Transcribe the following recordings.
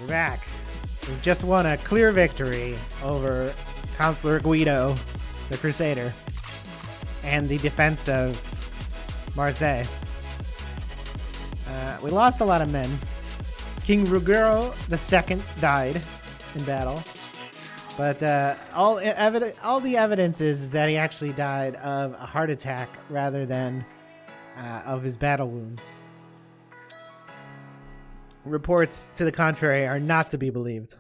We're back. We've just won a clear victory over Counselor Guido, the Crusader, and the defense of Marseille. We lost a lot of men. King Ruggiero II died in battle, but all the evidence is that he actually died of a heart attack rather than of his battle wounds. Reports to the contrary are not to be believed.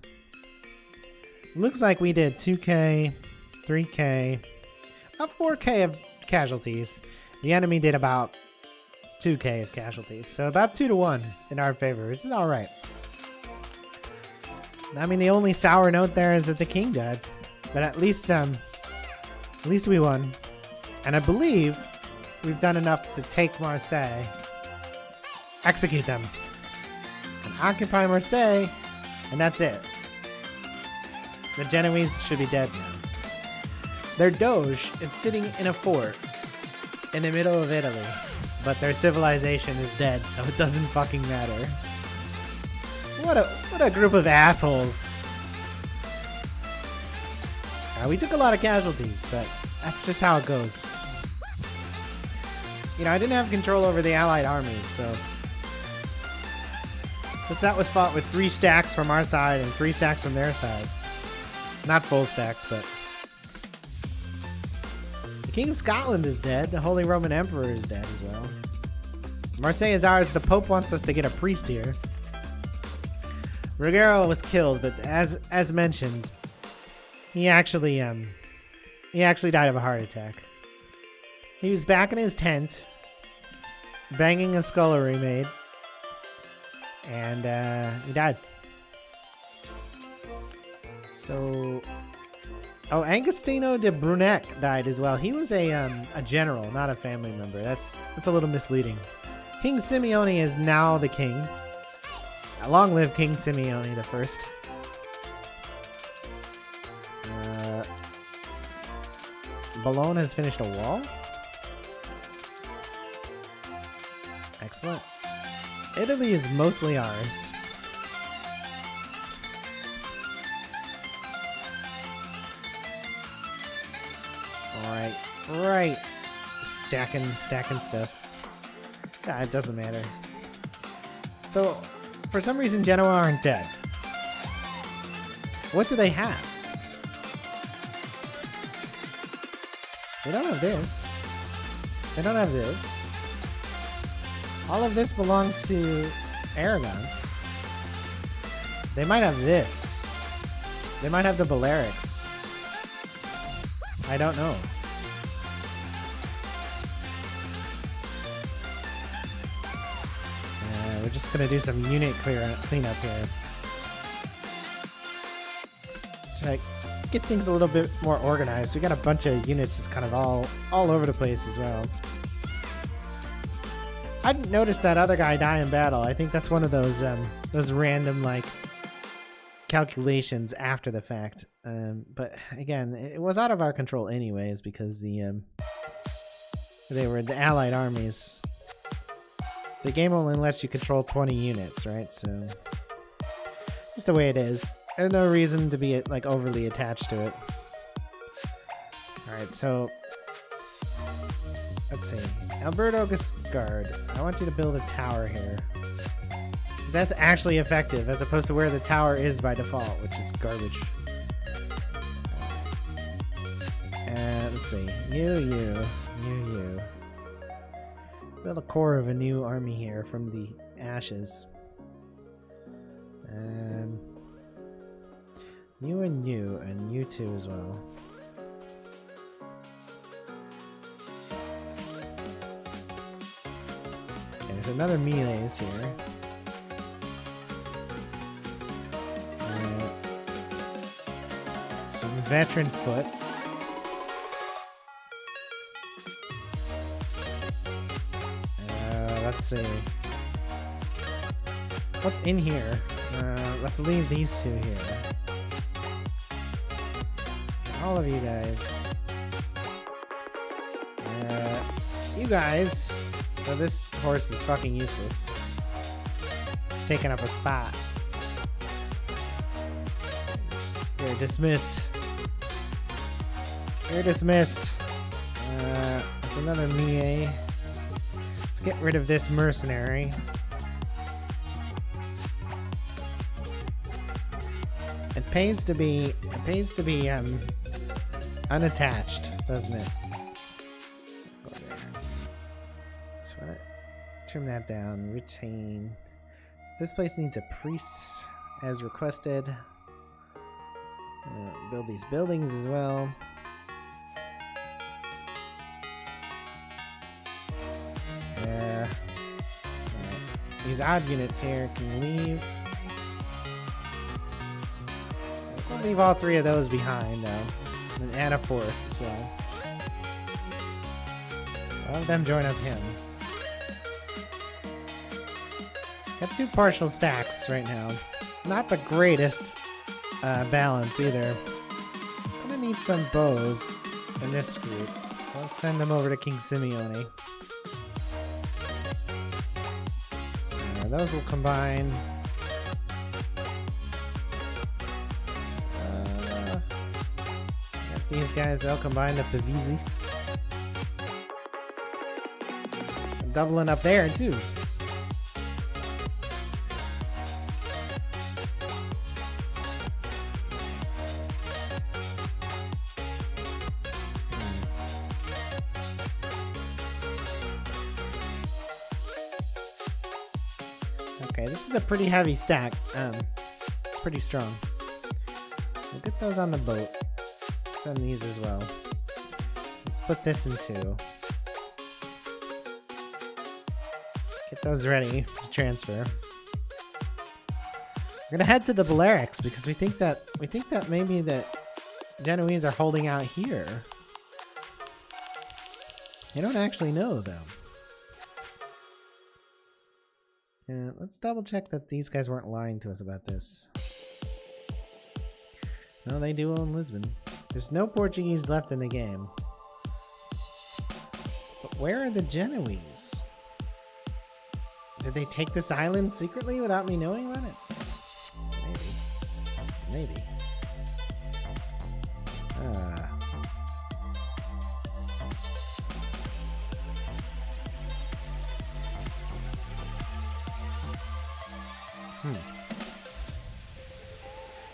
Looks like we did 2k, 3k, about 4k of casualties. The enemy did about 2k of casualties, so about 2-1 in our favor. This is all right. I mean, the only sour note there is that the king died, but at least we won, and I believe we've done enough to take Marseille, execute them, and occupy Marseille, and that's it. The Genoese should be dead now. Their doge is sitting in a fort in the middle of Italy, but their civilization is dead, so it doesn't fucking matter. What a group of assholes. We took a lot of casualties, but that's just how it goes. You know, I didn't have control over the allied armies, so since that was fought with 3 stacks from our side and 3 stacks from their side. Not full stacks, but the King of Scotland is dead. The Holy Roman Emperor is dead as well. Marseille is ours. The Pope wants us to get a priest here. Ruggiero was killed, but as mentioned, he actually died of a heart attack. He was back in his tent, banging a scullery maid, and he died. So, oh, Agostino de Bruneck died as well. He was a general, not a family member. That's a little misleading. King Simeone is now the king. Long live King Simeone the First. Bologna has finished a wall. Excellent. Italy is mostly ours. Alright, right. Stacking stuff. Nah, it doesn't matter. So, for some reason, Genoa aren't dead. What do they have? They don't have this. They don't have this. All of this belongs to Aragon. They might have this. They might have the Balearics. I don't know. We're just gonna do some unit cleanup here. Try to get things a little bit more organized. We got a bunch of units just kind of all over the place as well. I didn't notice that other guy die in battle. I think that's one of those random like calculations after the fact. But again, it was out of our control anyways because they were the allied armies. The game only lets you control 20 units, right? So just the way it is. There's no reason to be like overly attached to it. All right, so let's see. Alberto Guiscard, I want you to build a tower here. That's actually effective as opposed to where the tower is by default, which is garbage. And let's see. You. Build a core of a new army here from the ashes. You and you two as well. Okay, there's another melees here. Some veteran foot. Let's see. What's in here? Let's leave these two here. All of you guys. You guys. Well, this horse is fucking useless. It's taking up a spot. You're dismissed. You're dismissed. There's another Mie. Let's get rid of this mercenary. It pays to be unattached, doesn't it? Go there. So trim that down. Retain. So this place needs a priest as requested. Build these buildings as well. There. Right. These odd units here can leave. We'll leave all three of those behind though. And add a fourth as well. I'll have them join up him. Got two partial stacks right now. Not the greatest balance either. Gonna need some bows in this group. So let's send them over to King Simeone. Those will combine. These guys, they'll combine up to Vizi. I'm doubling up there too. Okay, this is a pretty heavy stack. It's pretty strong. We'll get those on the boat. Send these as well. Let's put this in two. Get those ready to transfer. We're gonna head to the Balearics because we think that maybe the Genoese are holding out here. I don't actually know though. Yeah, let's double check that these guys weren't lying to us about this. No, they do own Lisbon. There's no Portuguese left in the game. But where are the Genoese? Did they take this island secretly without me knowing about it? Maybe. Maybe.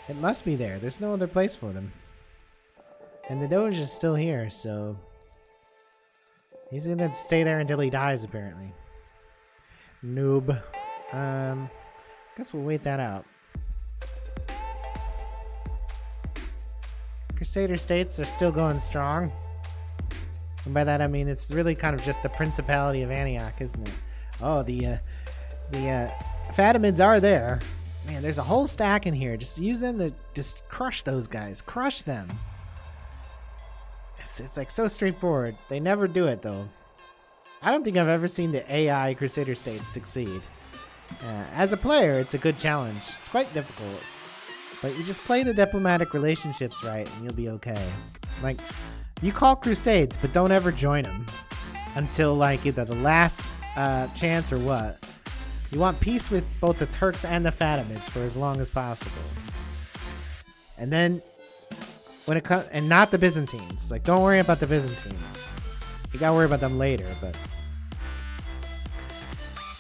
It must be there. There's no other place for them. And the Doge is still here, so he's gonna stay there until he dies, apparently. Noob. Guess we'll wait that out. Crusader states are still going strong. And by that I mean it's really kind of just the Principality of Antioch, isn't it? Oh, the Fatimids are there. Man, there's a whole stack in here. Just use them to just crush those guys. Crush them. It's like so straightforward. They never do it though. I don't think I've ever seen the AI Crusader states succeed. As a player, it's a good challenge. It's quite difficult. But you just play the diplomatic relationships right and you'll be okay. Like, you call crusades, but don't ever join them. Until like either the last chance or what. You want peace with both the Turks and the Fatimids for as long as possible. And then, when it comes, and not the Byzantines. Like, don't worry about the Byzantines. You gotta worry about them later, but.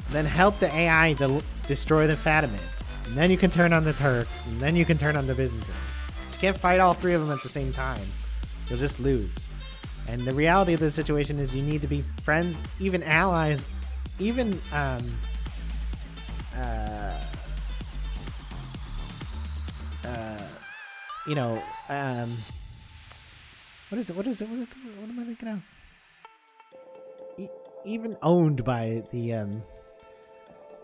Then help the AI to destroy the Fatimids. And then you can turn on the Turks, and then you can turn on the Byzantines. You can't fight all three of them at the same time. You'll just lose. And the reality of the situation is you need to be friends, even allies, even, you know, what is it? What am I thinking of? Even owned by the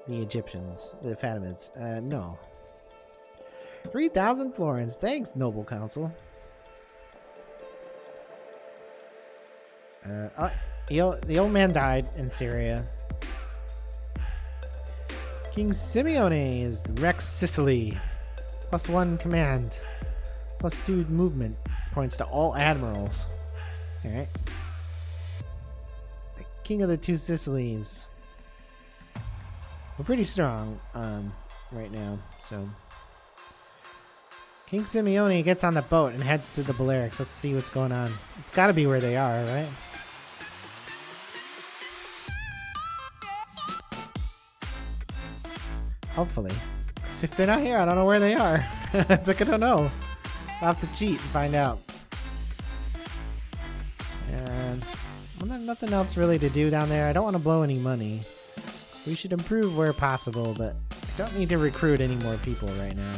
Egyptians, the Fatimids. No. 3,000 florins. Thanks, noble council. The old man died in Syria. King Simeone is Rex Sicily. +1 command. +2 movement. Points to all admirals. Alright. The king of the two Sicilies. We're pretty strong right now, so King Simeone gets on the boat and heads to the Balearics. Let's see what's going on. It's gotta be where they are, right? Hopefully. Because if they're not here, I don't know where they are. It's like, I don't know. I'll have to cheat and find out. And well, there's nothing else really to do down there. I don't want to blow any money. We should improve where possible, but I don't need to recruit any more people right now.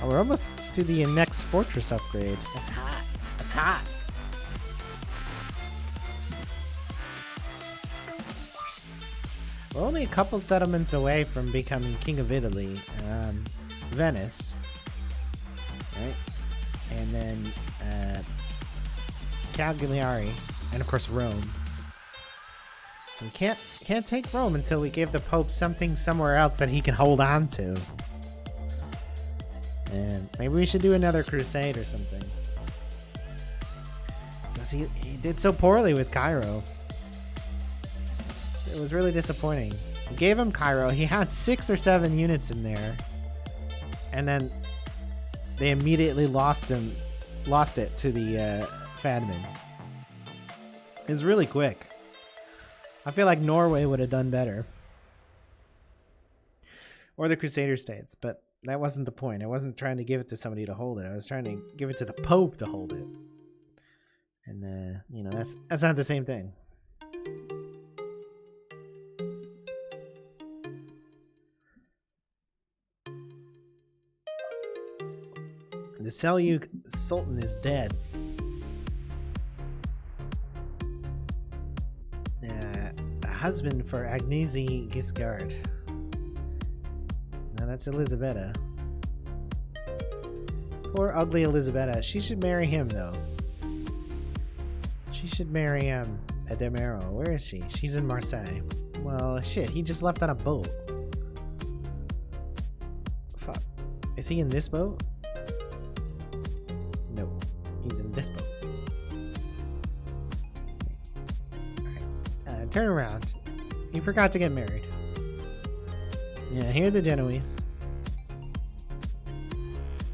Oh, we're almost to the next fortress upgrade. That's hot. That's hot. We're only a couple settlements away from becoming King of Italy. Venice. Right? And then Cagliari. And of course Rome. So we can't take Rome until we give the Pope something somewhere else that he can hold on to. And maybe we should do another crusade or something. Since he did so poorly with Cairo. It was really disappointing. We gave him Cairo. He had 6 or 7 units in there. And then they immediately lost it to the Fatimids. It was really quick. I feel like Norway would have done better. Or the Crusader states, but that wasn't the point. I wasn't trying to give it to somebody to hold it. I was trying to give it to the Pope to hold it. And you know, that's not the same thing. The Seljuk Sultan is dead. A husband for Agnesi Giscard. Now that's Elisabetta. Poor ugly Elisabetta. She should marry him though. She should marry Edemero. Where is she? She's in Marseille. Well, shit, he just left on a boat. Fuck. Is he in this boat? No, he's in this boat. Alright, turn around. He forgot to get married. Yeah, here are the Genoese.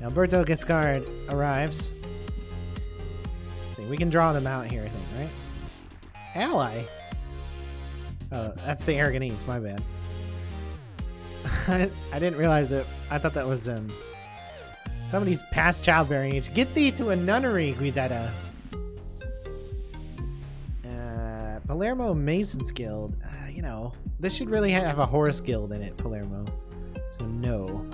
Alberto Giscard arrives. Let's see, we can draw them out here, I think, right? Ally? Oh, that's the Aragonese, my bad. I didn't realize that. I thought that was somebody's past childbearing age. Get thee to a nunnery, Guidetta. Palermo Masons Guild. You know, this should really have a horse guild in it, Palermo. So no.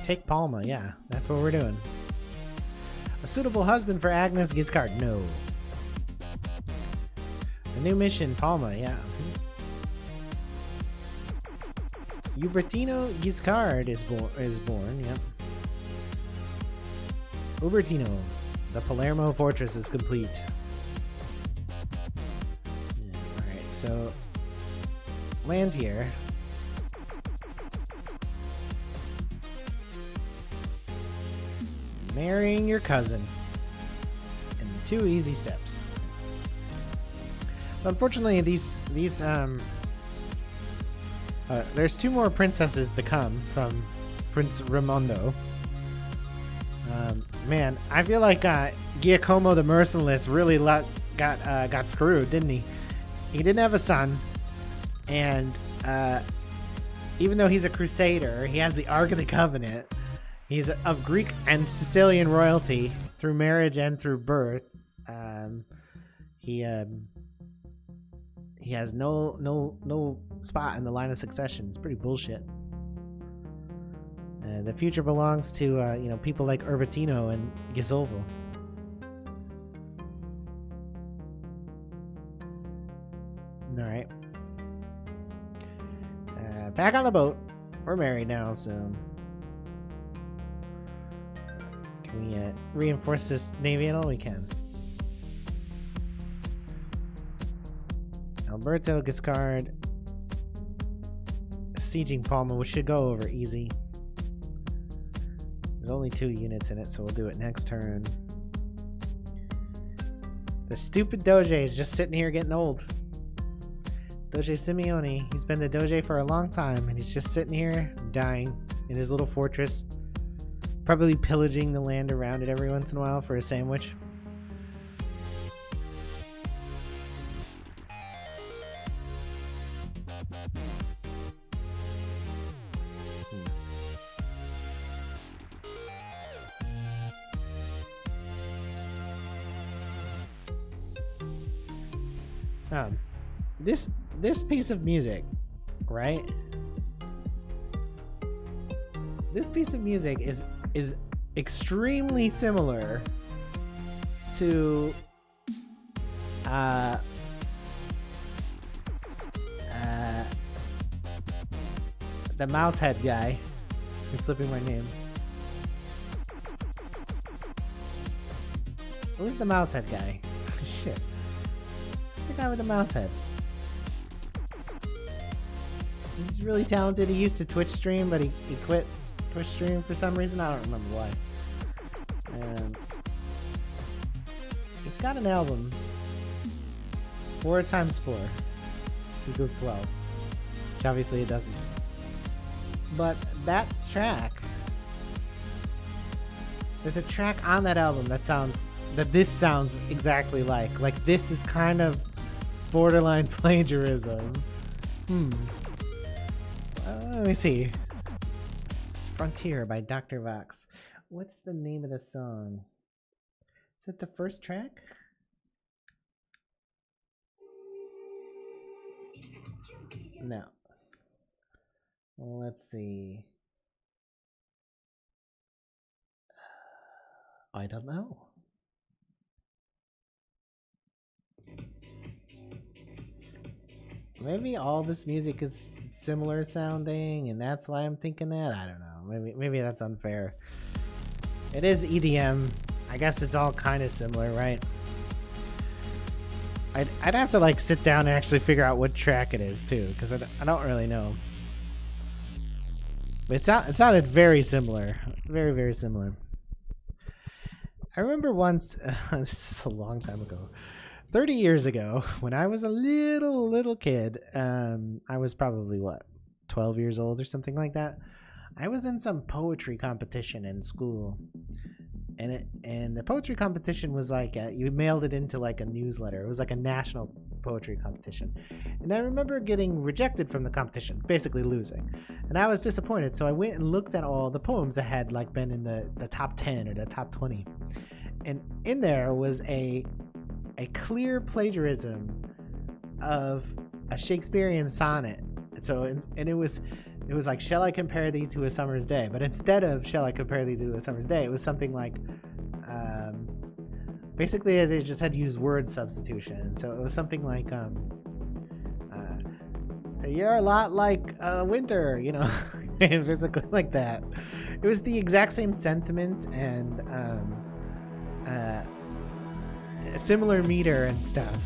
Take Palma, yeah. That's what we're doing. A suitable husband for Agnes Giscard. No. A new mission, Palma, yeah. Ubertino Giscard is born, yep. Ubertino. The Palermo fortress is complete. Yeah, alright, so land here. Marrying your cousin. In 2 easy steps. But unfortunately, there's 2 more princesses to come from Prince Raimondo. Man, I feel like Giacomo the Merciless really got screwed, didn't he? He didn't have a son, and even though he's a crusader, he has the Ark of the Covenant. He's of Greek and Sicilian royalty through marriage and through birth. He has no spot in the line of succession. It's pretty bullshit. The future belongs to people like Ubertino and Gisolvo. All right. Back on the boat. We're married now, so can we reinforce this navy at all? We can. Alberto Giscard sieging Palma, which should go over easy. There's only 2 units in it, so we'll do it next turn. The stupid Doge is just sitting here getting old. Doge Simeone. He's been the Doge for a long time, and he's just sitting here dying in his little fortress, probably pillaging the land around it every once in a while for a sandwich. This piece of music, right? This piece of music is extremely similar to the mouse head guy. I'm slipping my name. Who's the mouse head guy? Shit. The guy with the mouse head. He's really talented. He used to Twitch stream, but he quit Twitch stream for some reason. I don't remember why. He's got an album. 4 times 4 equals 12. Which obviously it doesn't. But that track, there's a track on that album that this sounds exactly like. Like, this is kind of borderline plagiarism. Let me see. It's Frontier by Dr. Vox. What's the name of the song? Is it the first track? No. Well, let's see. I don't know. Maybe all this music is similar sounding, and that's why I'm thinking that. I don't know. Maybe that's unfair. It is EDM. I guess it's all kind of similar, right? I'd have to like sit down and actually figure out what track it is too, because I don't really know. But it sounded very similar, very, very similar. I remember once, this is a long time ago, 30 years ago, when I was a little kid, I was probably, 12 years old or something like that. I was in some poetry competition in school. And the poetry competition was like, you mailed it into like a newsletter. It was like a national poetry competition. And I remember getting rejected from the competition, basically losing. And I was disappointed. So I went and looked at all the poems that had like been in the top 10 or the top 20. And in there was a clear plagiarism of a Shakespearean sonnet. So, and it was like, shall I compare thee to a summer's day? But instead of shall I compare thee to a summer's day, it was something like, basically they just had used word substitution. So it was something like, you're a lot like winter, you know, basically like that. It was the exact same sentiment and similar meter and stuff.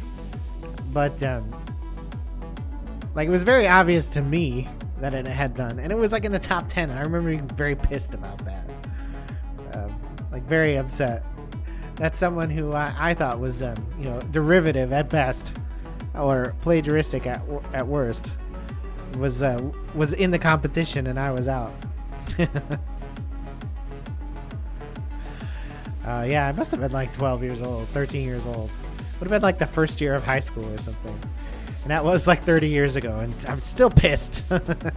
But like, it was very obvious to me that it had done, and it was like in the top 10. And I remember being very pissed about that, like very upset that someone who I thought was you know, derivative at best or plagiaristic at worst was in the competition and I was out. Yeah, I must have been like 12 years old, 13 years old. Would have been like the first year of high school or something. And that was like 30 years ago, and I'm still pissed. Alright.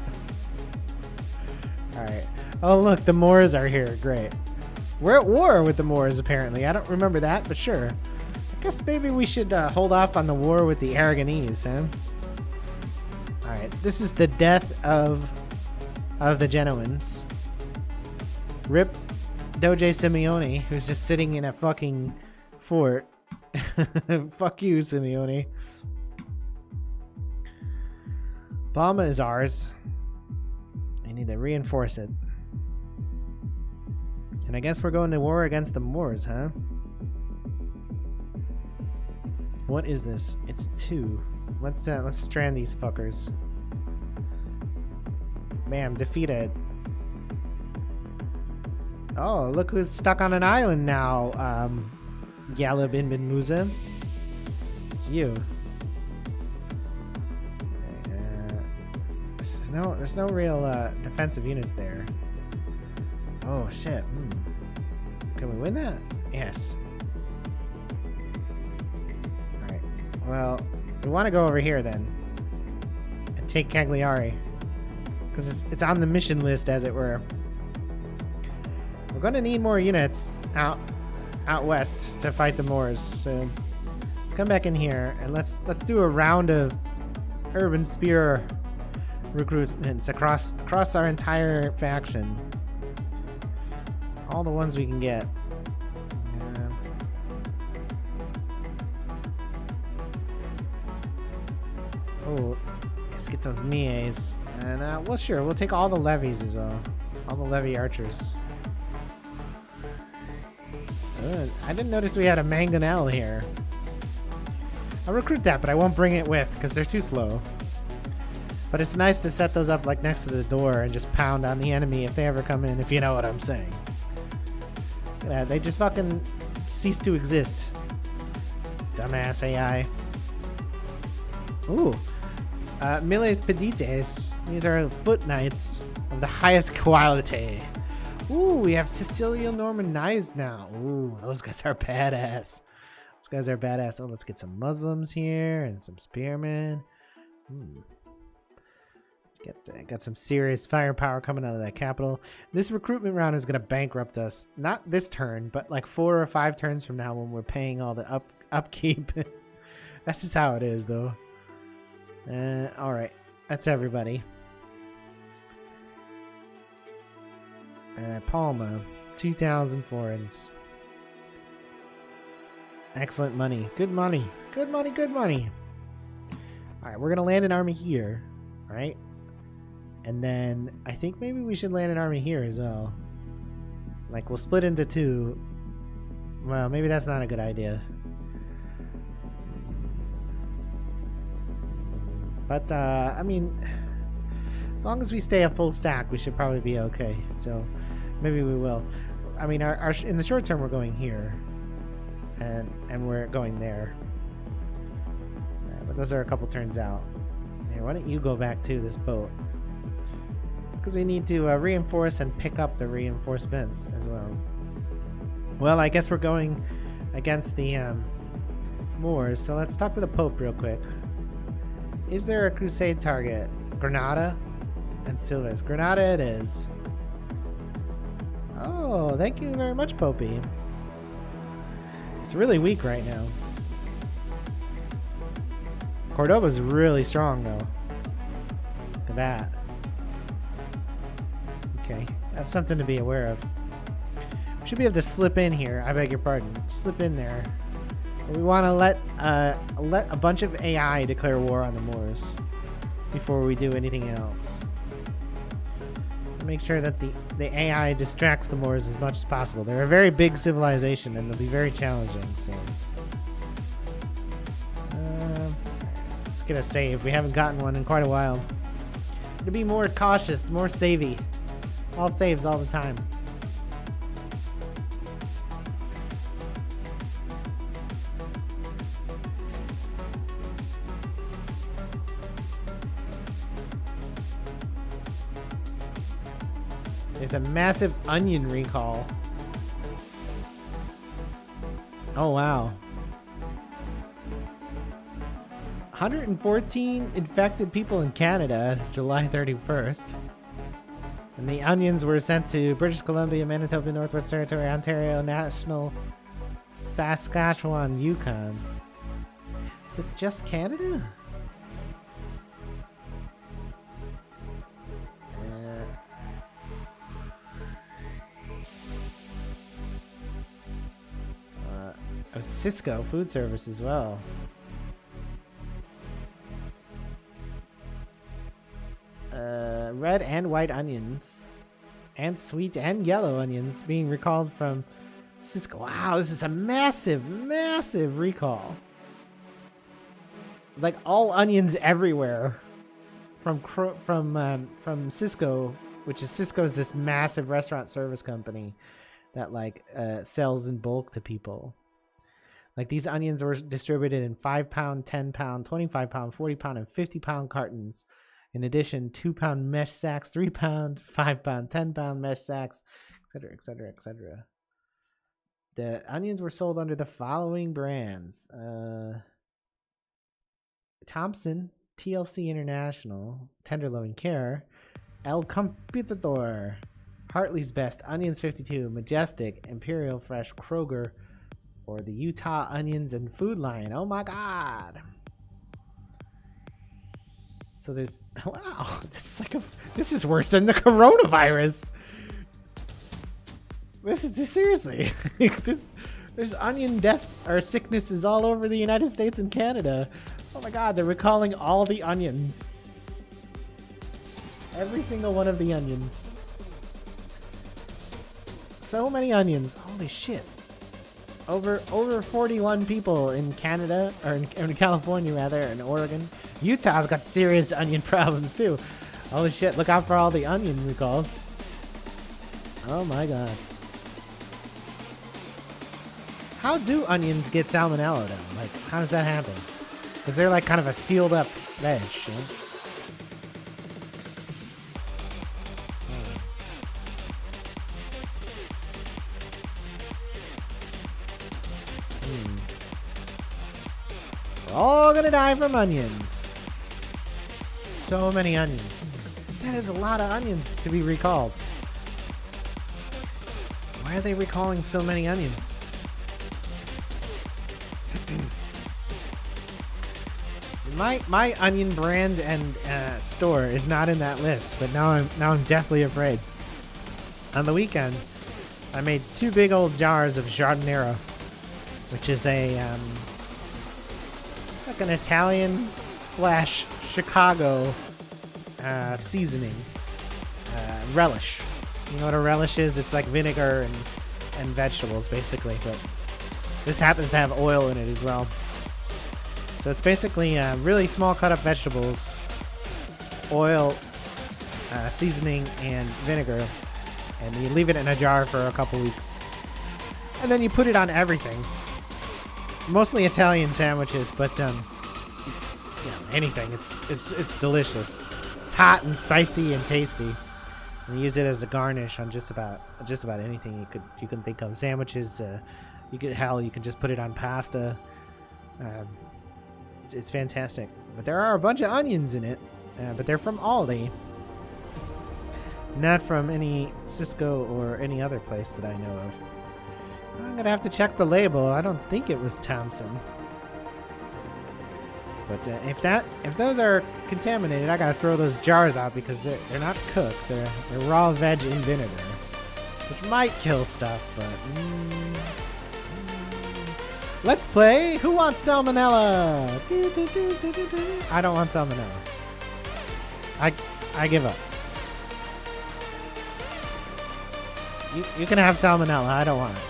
Oh, look, the Moors are here. Great. We're at war with the Moors, apparently. I don't remember that, but sure. I guess maybe we should hold off on the war with the Aragonese, huh? Alright, this is the death of the Genoans. Rip Doge Simeone, who's just sitting in a fucking fort. Fuck you, Simeone. Palma is ours. I need to reinforce it. And I guess we're going to war against the Moors, huh? What is this? It's 2. Let's strand these fuckers. Bam, defeated. Oh, look who's stuck on an island now. Yala bin Musa. It's you. there's no real defensive units there. Oh shit. Can we win that? Yes. Alright. Well, we want to go over here then. And take Cagliari. Because it's on the mission list, as it were. We're going to need more units out west to fight the Moors. So let's come back in here and let's do a round of urban spear recruitments across our entire faction. All the ones we can get. Yeah. Oh, let's get those Mies. And well, sure, we'll take all the levies as well. All the levy archers. I didn't notice we had a mangonel here. I'll recruit that, but I won't bring it with because they're too slow. But it's nice to set those up like next to the door and just pound on the enemy if they ever come in, if you know what I'm saying. Yeah, they just fucking cease to exist. Dumbass AI. Ooh. Miles Pedites. These are foot knights of the highest quality. Ooh, we have Sicilian Norman knives now. Ooh, those guys are badass. Those guys are badass. Oh, let's get some Muslims here and some spearmen. Got some serious firepower coming out of that capital. This recruitment round is going to bankrupt us. Not this turn, but like 4 or 5 turns from now when we're paying all the upkeep. That's just how it is, though. All right. That's everybody. Palma, 2,000 florins. Excellent money. Good money. Good money, good money. All right, we're going to land an army here, right? And then I think maybe we should land an army here as well. Like, we'll split into 2. Well, maybe that's not a good idea. But, I mean, as long as we stay a full stack, we should probably be okay. So, maybe we will. I mean, in the short term, we're going here. And we're going there. But those are a couple turns out. Here, why don't you go back to this boat? Because we need to reinforce and pick up the reinforcements as well. Well, I guess we're going against the Moors, so let's talk to the Pope real quick. Is there a crusade target? Granada and Silves. Granada it is. Oh, thank you very much, Popey. It's really weak right now. Cordoba's really strong, though. Look at that. Okay, that's something to be aware of. We should be able to slip in here. I beg your pardon. Slip in there. We want to let a bunch of AI declare war on the Moors before we do anything else. Make sure that the AI distracts the Moors as much as possible. They're a very big civilization and they'll be very challenging. So let's get a save. We haven't gotten one in quite a while. To be more cautious, more savey. All saves all the time. There's a massive onion recall. Oh, wow. 114 infected people in Canada as of July 31st. And the onions were sent to British Columbia, Manitoba, Northwest Territory, Ontario, National, Saskatchewan, Yukon. Is it just Canada? Cisco food service as well. Red and white onions. And sweet and yellow onions being recalled from Cisco. Wow, this is a massive, massive recall. Like all onions everywhere from Cisco, which is Cisco's this massive restaurant service company that like sells in bulk to people. Like these onions were distributed in 5-pound, 10-pound, 25-pound, 40-pound, and 50-pound cartons In addition, 2-pound mesh sacks, 3-pound, 5-pound, 10-pound mesh sacks, etc., etc., etc. The onions were sold under the following brands: Thompson, TLC International, Tenderloin Care, El Computador, Hartley's Best, Onions 52, Majestic, Imperial Fresh, Kroger, or the Utah Onions and Food Line. Oh my god. So there's, wow, this is worse than the coronavirus. This is seriously, there's onion deaths or sicknesses all over the United States and Canada. Oh my god, they're recalling all the onions. Every single one of the onions. So many onions. Holy shit. Over 41 people in Canada, or in California rather, in Oregon. Utah's got serious onion problems too. Holy shit, look out for all the onion recalls. Oh my god. How do onions get salmonella though? Like, how does that happen? Because they're like kind of a sealed up veg, you know? We're all gonna die from onions. So many onions. That is a lot of onions to be recalled. Why are they recalling so many onions? My onion brand and store is not in that list, but now I'm deathly afraid. On the weekend, I made 2 big old jars of giardiniera, which is a it's like an Italian / Chicago seasoning relish. You know what a relish is? It's like vinegar and vegetables basically, but this happens to have oil in it as well. So it's basically really small cut up vegetables, oil, seasoning, and vinegar, and you leave it in a jar for a couple weeks. And then you put it on everything. Mostly Italian sandwiches, but anything. It's delicious. It's hot and spicy and tasty. And you use it as a garnish on just about anything you can think of. Sandwiches. You can just put it on pasta. It's fantastic. But there are a bunch of onions in it. But they're from Aldi. Not from any Cisco or any other place that I know of. I'm gonna have to check the label. I don't think it was Thompson. But if those are contaminated, I gotta throw those jars out because they're not cooked. They're raw veg in vinegar, which might kill stuff. But let's play. Who wants salmonella? I don't want salmonella. I give up. You can have salmonella. I don't want it.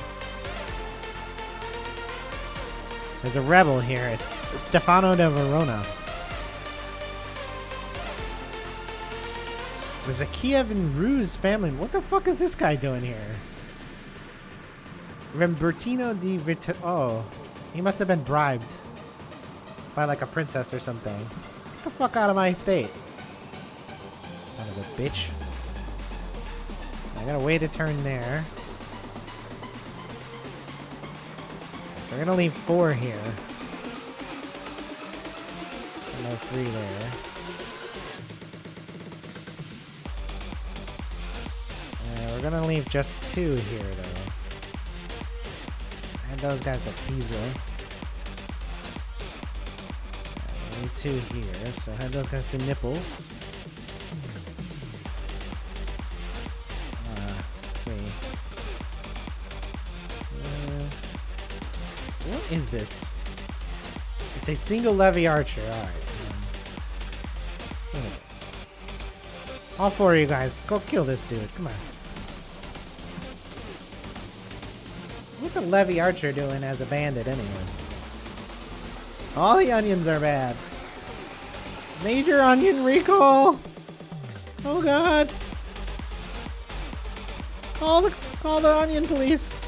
There's a rebel here. It's Stefano de Verona. There's a Kiev and Ruse family. What the fuck is this guy doing here? Rembertino di Vito. Oh, he must have been bribed by like a princess or something. Get the fuck out of my estate. Son of a bitch. I got a way to turn there. So we're gonna leave 4 here. And those 3 there. We're gonna leave just 2 here though. And those guys to Pisa. Leave 2 here, so head those guys to Nipples. Let's see. What is this? It's a single levy archer. Alright. All 4 of you guys, go kill this dude. Come on. What's a levy archer doing as a bandit anyways? All the onions are bad. Major onion recall! Oh god! Call the onion police!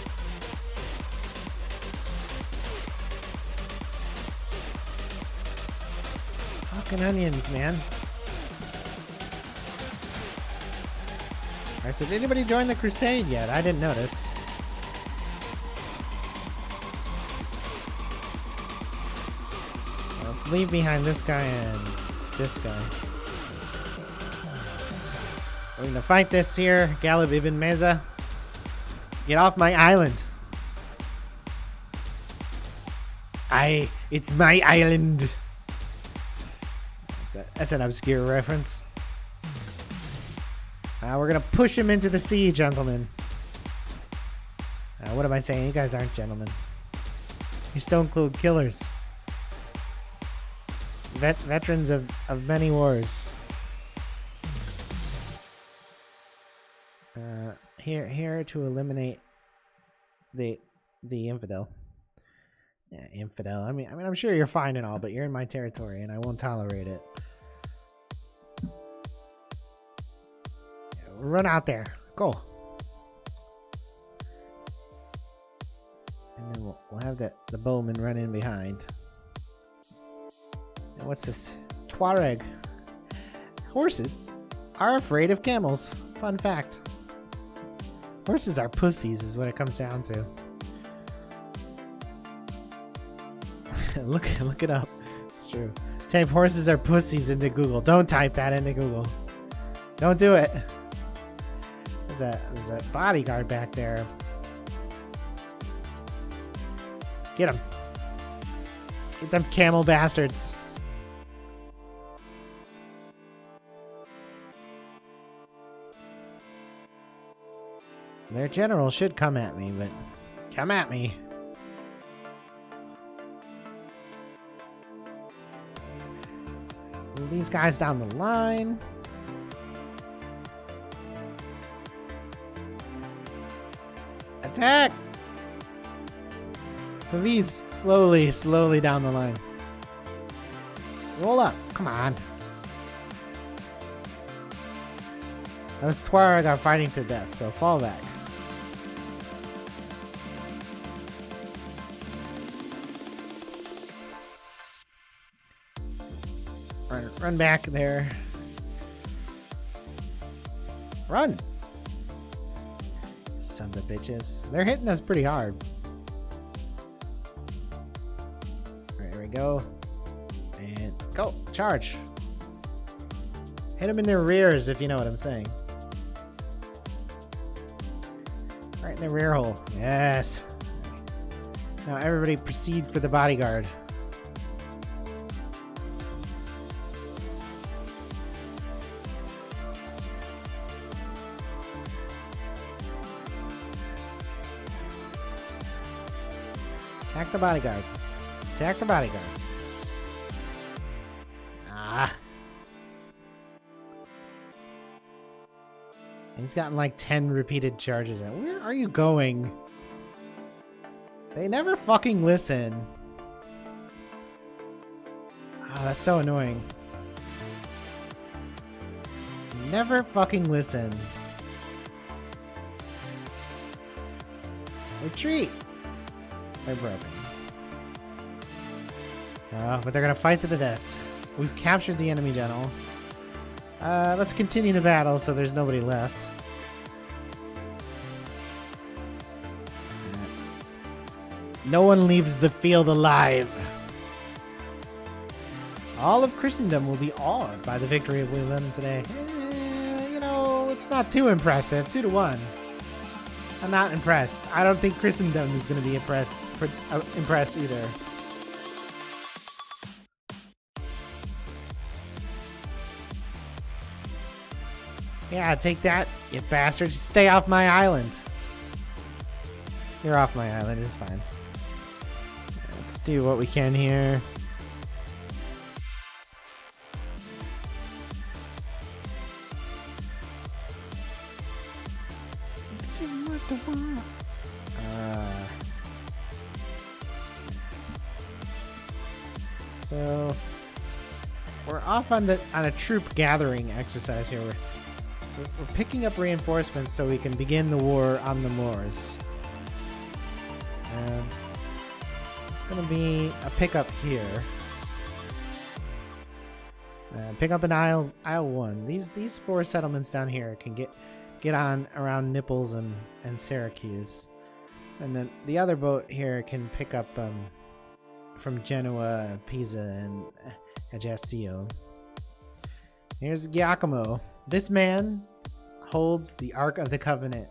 Fucking onions, man. Alright, so did anybody join the crusade yet? I didn't notice. Let's leave behind this guy and this guy. We're gonna fight this here, Galib Ibn Meza. Get off my island. It's my island. That's an obscure reference. We're gonna push him into the sea, gentlemen. What am I saying? You guys aren't gentlemen. You're stone-cold killers. Veterans of many wars. Here to eliminate the infidel. Yeah, infidel. I mean, I'm sure you're fine and all, but you're in my territory, and I won't tolerate it. Run out there. Go. And then we'll have the bowman run in behind. And what's this? Tuareg. Horses are afraid of camels. Fun fact. Horses are pussies is what it comes down to. Look it up. It's true. Type horses are pussies into Google. Don't type that into Google. Don't do it. There's a bodyguard back there. Get him. Get them camel bastards. Their general should come at me, but come at me. Move these guys down the line. Attack! Please, slowly down the line. Roll up. Come on. Those Tuareg are fighting to death, so fall back. Run back there. Run! Son of bitches. They're hitting us pretty hard. Alright, here we go. And go! Charge! Hit them in their rears, if you know what I'm saying. Right in the rear hole. Yes! Now everybody proceed for the bodyguard. Attack the bodyguard. Attack the bodyguard. Ah. He's gotten like 10 repeated charges. Where are you going? They never fucking listen. Ah, that's so annoying. Never fucking listen. Retreat. They're broken. But they're gonna fight to the death. We've captured the enemy general. Let's continue the battle so there's nobody left. No one leaves the field alive. All of Christendom will be awed by the victory of Wilhelm today. You know, it's not too impressive. 2-1. I'm not impressed. I don't think Christendom is going to be impressed either. Yeah, take that, you bastards. Stay off my island. You're off my island. It's fine. Let's do what we can here. So we're off on a troop gathering exercise here. We're picking up reinforcements so we can begin the war on the Moors. It's gonna be a pickup here. Pick up an Isle 1. These 4 settlements down here can get on around Naples and Syracuse. And then the other boat here can pick up from Genoa, Pisa, and Ajaccio. Here's Giacomo. This man holds the Ark of the Covenant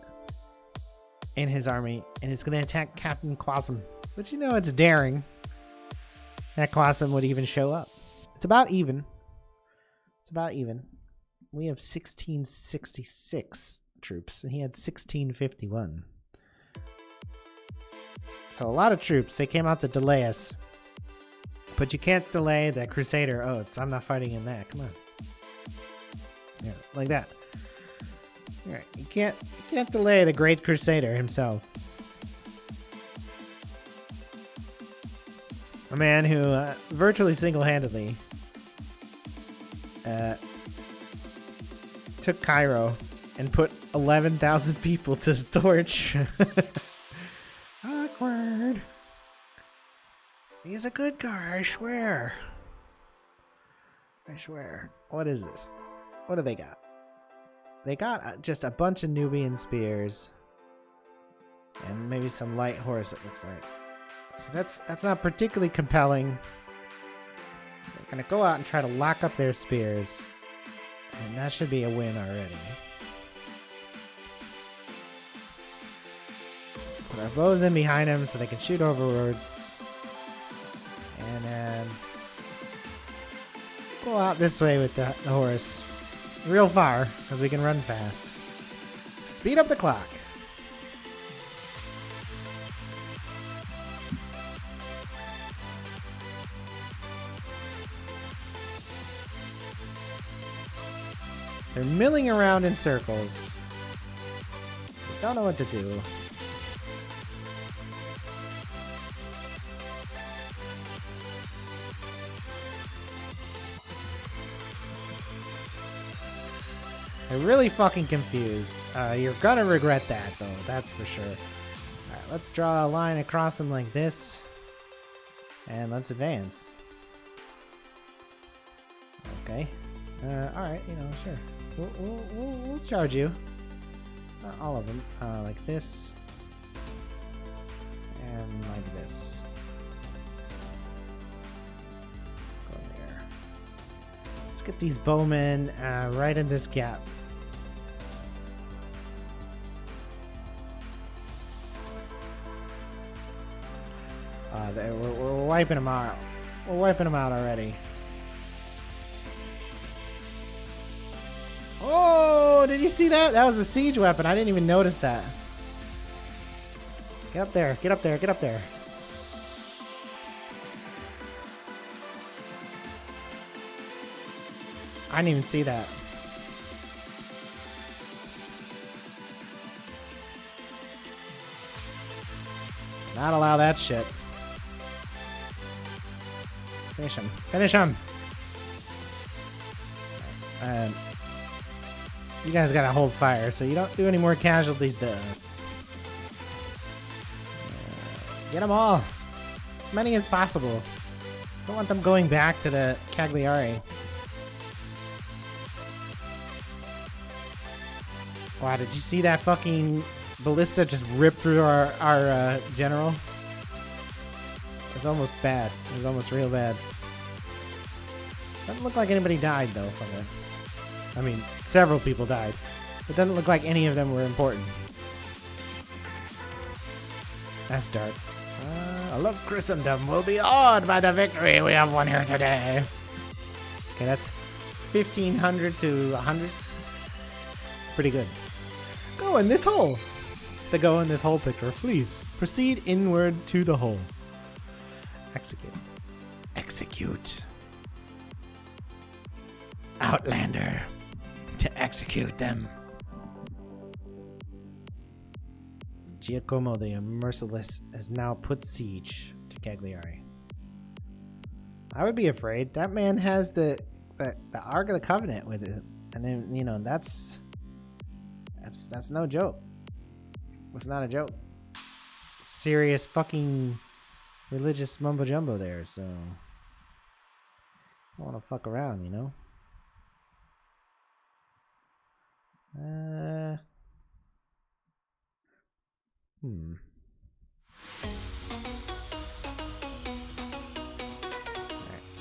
in his army and is going to attack Captain Quassim. But you know it's daring that Quassim would even show up. It's about even. It's about even. We have 1666 troops and he had 1651. So a lot of troops. They came out to delay us. But you can't delay the Crusader oaths. I'm not fighting in that. Come on. Yeah, like that. All right, you can't delay the Great Crusader himself. A man who virtually single-handedly took Cairo and put 11,000 people to the torch. Awkward. He's a good guy, I swear. I swear. What is this? What do they got? They got just a bunch of Nubian spears. And maybe some light horse, it looks like. So that's not particularly compelling. They're gonna go out and try to lock up their spears. And that should be a win already. Put our bows in behind them so they can shoot overwards. And then go out this way with the horse. Real far, because we can run fast. Speed up the clock. They're milling around in circles. They don't know what to do. They're really fucking confused. You're gonna regret that, though. That's for sure. Alright, let's draw a line across them like this. And let's advance. Okay. Alright, you know, sure. We'll charge you. Not all of them. Like this. And like this. Go there. Let's get these bowmen right in this gap. We're wiping them out. We're wiping them out already. Oh, did you see that? That was a siege weapon. I didn't even notice that. Get up there. Get up there. Get up there. I didn't even see that. Not allow that shit. Finish him. Finish him. You guys gotta hold fire so you don't do any more casualties to us. Get them all. As many as possible. Don't want them going back to the Cagliari. Wow, did you see that fucking ballista just rip through our general? It's almost bad. It was almost real bad. Doesn't look like anybody died though from it. I mean, several people died. It doesn't look like any of them were important. That's dark. I love Christendom will be awed by the victory we have won here today. Okay, that's 1,500 to 100. Pretty good. Go in this hole. It's the go in this hole picture. Please proceed inward to the hole. Execute. Execute. Outlander. To execute them. Giacomo the Merciless has now put siege to Cagliari. I would be afraid. That man has the Ark of the Covenant with it. And then, you know, that's no joke. It's not a joke. Serious fucking religious mumbo jumbo there, so I don't want to fuck around, you know. Alright,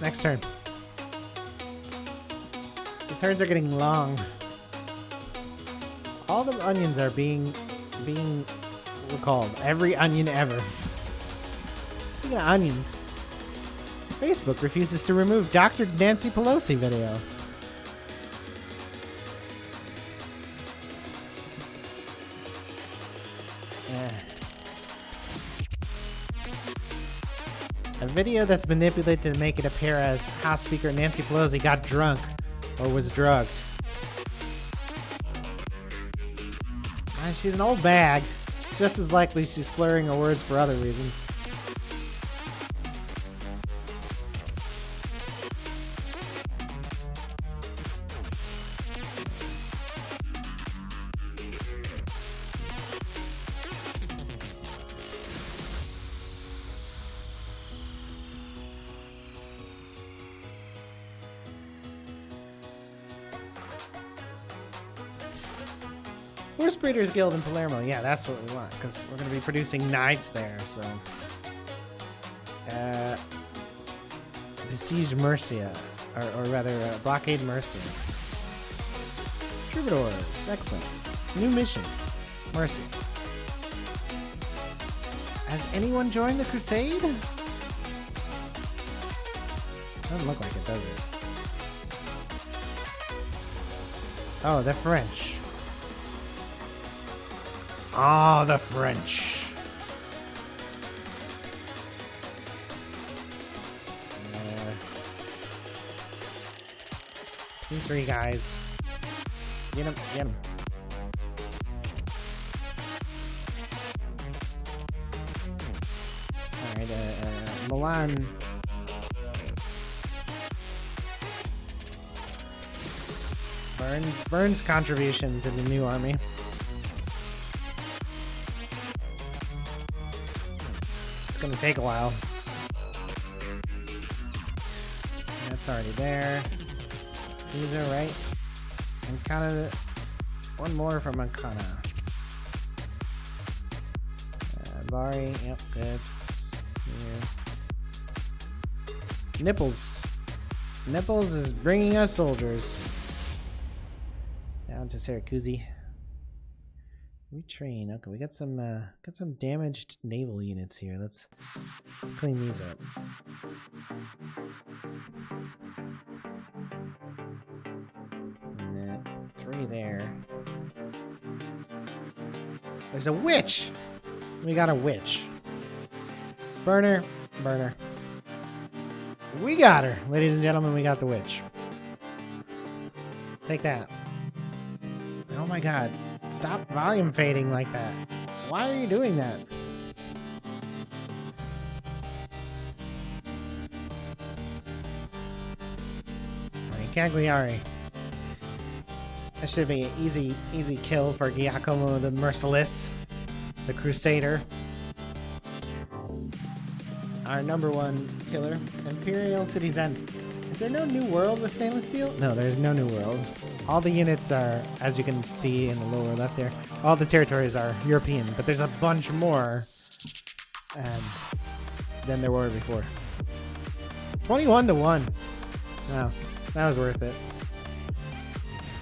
next turn. The turns are getting long. All the onions are being recalled. Every onion ever. Speaking of onions, Facebook refuses to remove Dr. Nancy Pelosi video. A video that's manipulated to make it appear as House Speaker Nancy Pelosi got drunk or was drugged. She's an old bag. Just as likely she's slurring her words for other reasons. Horse Breeders Guild in Palermo. Yeah, that's what we want, because we're going to be producing knights there, so. Besiege Mercia. Or rather, Blockade Mercia. Troubadours. Excellent. New mission. Mercia. Has anyone joined the crusade? Doesn't look like it, does it? Oh, they're French. Oh, the French. Two, three guys. Get him, get him. Alright, Milan. Burns' contribution to the new army. Gonna take a while. That's already there. These are right. And kind of one more from Ancona. Bari, yep, good. Here. Nipples. Nipples is bringing us soldiers. Down to Syracuse. Retrain. Okay, we got some damaged naval units here. Let's clean these up. And three there. There's a witch. We got a witch. Burner. We got her, ladies and gentlemen. We got the witch. Take that. Oh my god. Stop volume fading like that. Why are you doing that? Alright, Cagliari. That should be an easy kill for Giacomo the Merciless, the Crusader. Our number one killer. Imperial City's End. Is there no new world with stainless steel? No, there's no new world. All the units are, as you can see in the lower left there, all the territories are European, but there's a bunch more than there were before. 21-1. Wow, that was worth it.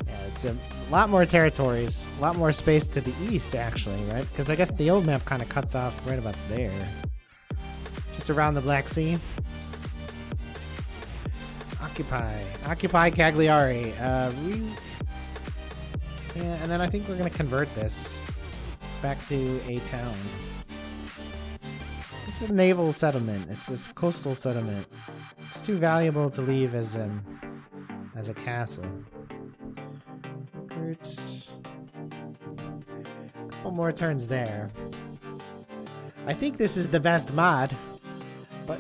Yeah, it's a lot more territories, a lot more space to the east, actually, right? Because I guess the old map kind of cuts off right about there. Just around the Black Sea. Occupy Cagliari. Yeah, and then I think we're gonna convert this back to a town. It's a naval settlement. It's a coastal settlement. It's too valuable to leave as a castle. Recruits. Couple more turns there. I think this is the best mod, but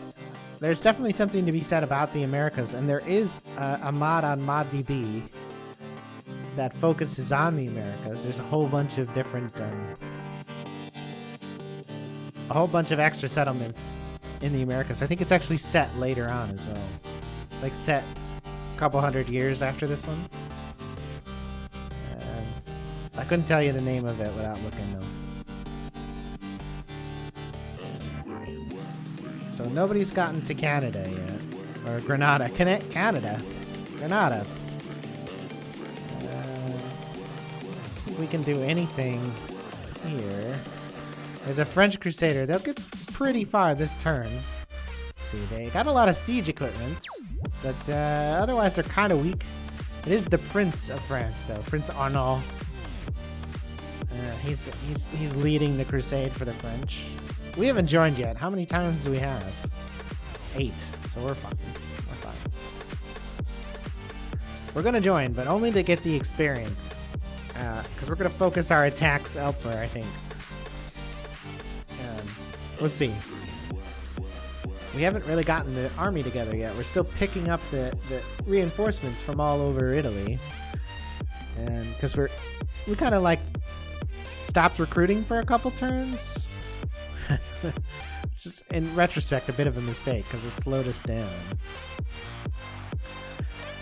there's definitely something to be said about the Americas, and there is a mod on ModDB that focuses on the Americas. There's a whole bunch of different, a whole bunch of extra settlements in the Americas. I think it's actually set later on as well, like set a couple hundred years after this one. I couldn't tell you the name of it without looking though. So nobody's gotten to Canada yet. Or Granada. Canada. Granada. I think we can do anything here. There's a French Crusader. They'll get pretty far this turn. Let's see, they got a lot of siege equipment. But otherwise they're kind of weak. It is the Prince of France, though. Prince Arnaud. He's leading the crusade for the French. We haven't joined yet. How many times do we have? 8. So we're fine. We're fine. We're gonna join, but only to get the experience. Because we're gonna focus our attacks elsewhere, I think. Let's see. We haven't really gotten the army together yet. We're still picking up the reinforcements from all over Italy. And because we kind of like stopped recruiting for a couple turns. Just in retrospect, a bit of a mistake because it slowed us down.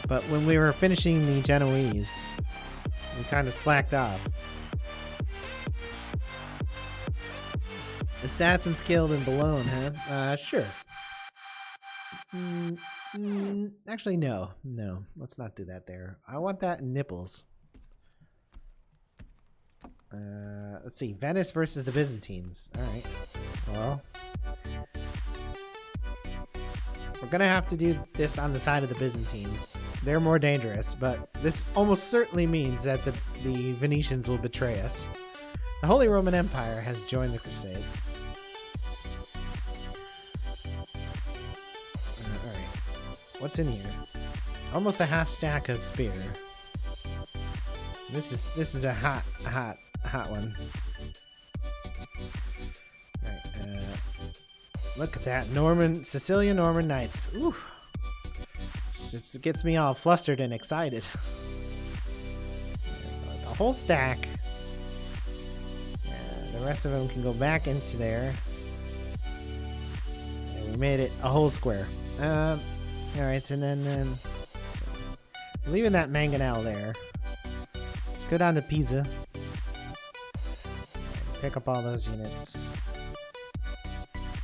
But when we were finishing the Genoese, we kind of slacked off. Assassins killed in Boulogne, huh? Sure. Actually, no. No, let's not do that there. I want that in Nipples. Let's see. Venice versus the Byzantines. Alright. Well, we're gonna have to do this on the side of the Byzantines. They're more dangerous, but this almost certainly means that the Venetians will betray us. The Holy Roman Empire has joined the crusade. Alright. What's in here? Almost a half stack of spear. This is a hot one. Alright, look at that. Sicilian Norman Knights. Ooh. It gets me all flustered and excited. It's a whole stack. The rest of them can go back into there. And we made it a whole square. Alright, and then leaving that mangonel there. Let's go down to Pisa. Pick up all those units.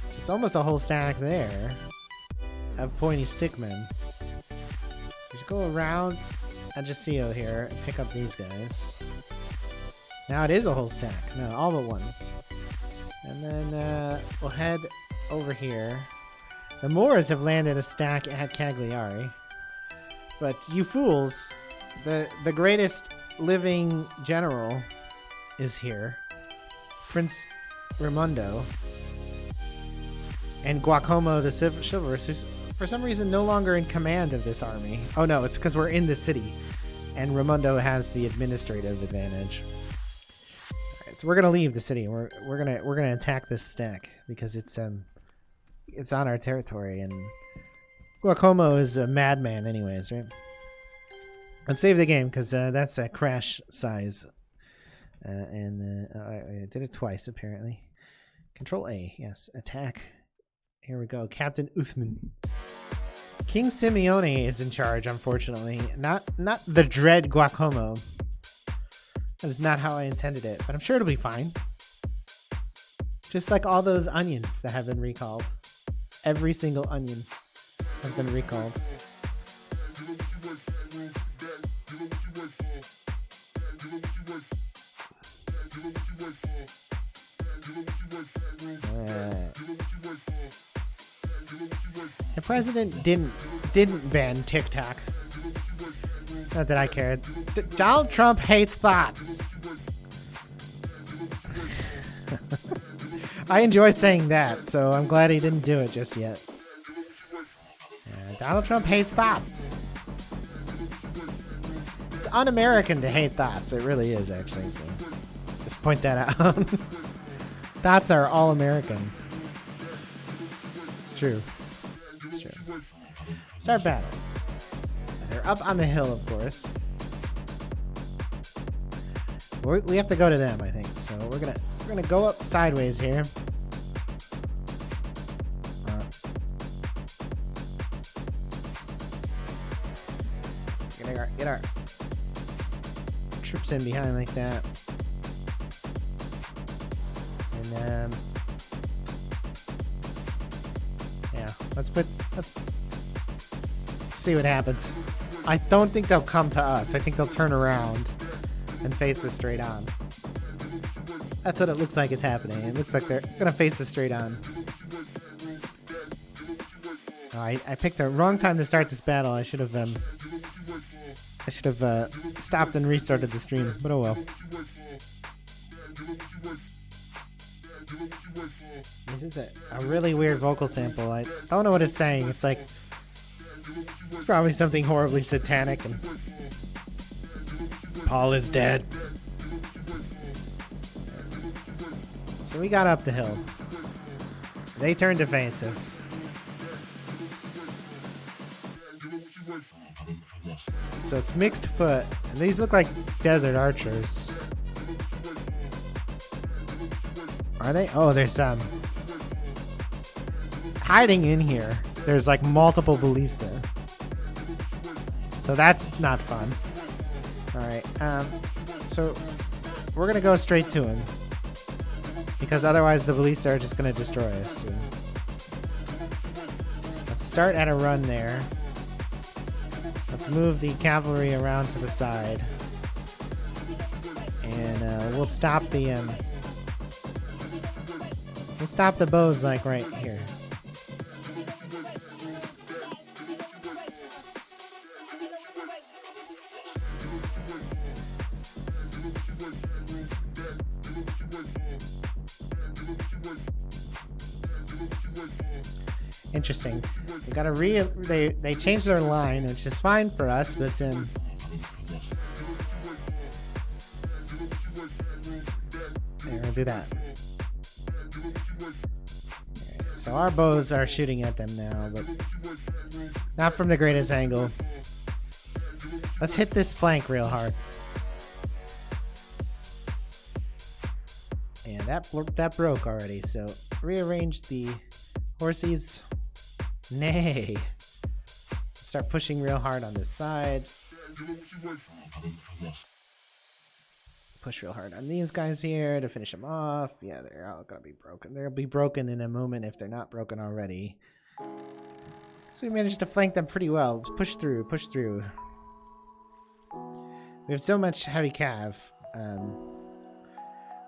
It's almost a whole stack there of pointy stickmen. We should go around Ajaccio here and pick up these guys. Now it is a whole stack. No, all but one. And then we'll head over here. The Moors have landed a stack at Cagliari. But you fools, the greatest living general is here. Prince Raimondo. And Giacomo the Chivalrous, who's for some reason no longer in command of this army. Oh no, it's because we're in the city. And Raimondo has the administrative advantage. Alright, so we're gonna leave the city. We're gonna attack this stack because it's on our territory, and Giacomo is a madman anyways, right? Let's save the game because that's a crash size. I did it twice apparently. Control A, yes, attack. Here we go, Captain Uthman. King Simeone is in charge, unfortunately. Not the dread Giacomo. That is not how I intended it, but I'm sure it'll be fine. Just like all those onions that have been recalled. Every single onion has been recalled. The president didn't ban TikTok. Not that I cared. Donald Trump hates thoughts. I enjoy saying that, so I'm glad he didn't do it just yet. Donald Trump hates thoughts. It's un-American to hate thoughts. It really is, actually. So just point that out. Thoughts are all American. It's true. It's true. Start battle. They're up on the hill, of course. We have to go to them, I think. So we're gonna go up sideways here. Get our troops in behind like that. And Let's see what happens. I don't think they'll come to us. I think they'll turn around and face us straight on. That's what it looks like is happening. It looks like they're gonna face us straight on. Oh, I picked the wrong time to start this battle. I should have stopped and restarted the stream, but oh well. This is a really weird vocal sample. I don't know what it's saying. It's like it's probably something horribly satanic and Paul is dead. So we got up the hill. They turned to face us. So it's mixed foot, and these look like desert archers. Are they? Oh, there's some hiding in here. There's like multiple ballista. So that's not fun. Alright, so we're gonna go straight to him. Because otherwise the ballista are just gonna destroy us. So let's start at a run there. Let's move the cavalry around to the side. And we'll stop the bows like right here. Interesting. We gotta they changed their line, which is fine for us, but there, I'll do that. Right, so our bows are shooting at them now, but not from the greatest angle. Let's hit this flank real hard. And that broke already, so rearrange the horses. Nay. Start pushing real hard on this side. Push real hard on these guys here to finish them off. Yeah, they're all gonna be broken. They'll be broken in a moment if they're not broken already. So we managed to flank them pretty well. Push through, push through. We have so much heavy cav.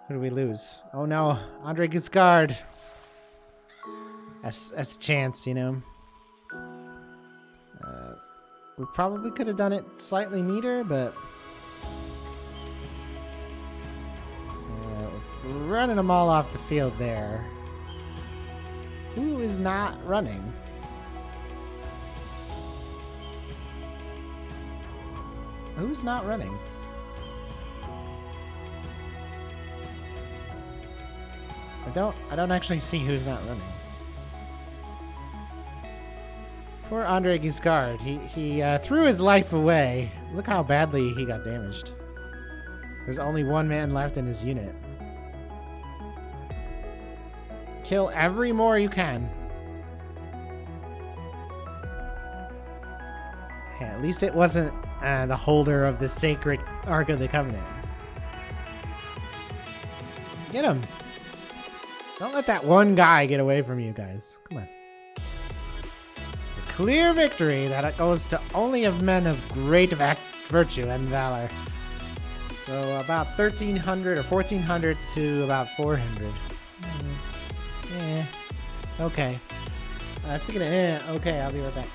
Who do we lose? Oh no, Andre Giscard. That's a chance, you know. We probably could have done it slightly neater, but we're running them all off the field there. Who is not running? Who's not running? I don't actually see who's not running. Poor Andre Giscard. He threw his life away. Look how badly he got damaged. There's only one man left in his unit. Kill every more you can. Yeah, at least it wasn't the holder of the sacred Ark of the Covenant. Get him. Don't let that one guy get away from you guys. Come on. Clear victory that it goes to only of men of great virtue and valor. So about 1,300 or 1,400 to about 400. Yeah. Okay. Speaking of okay, I'll be right back.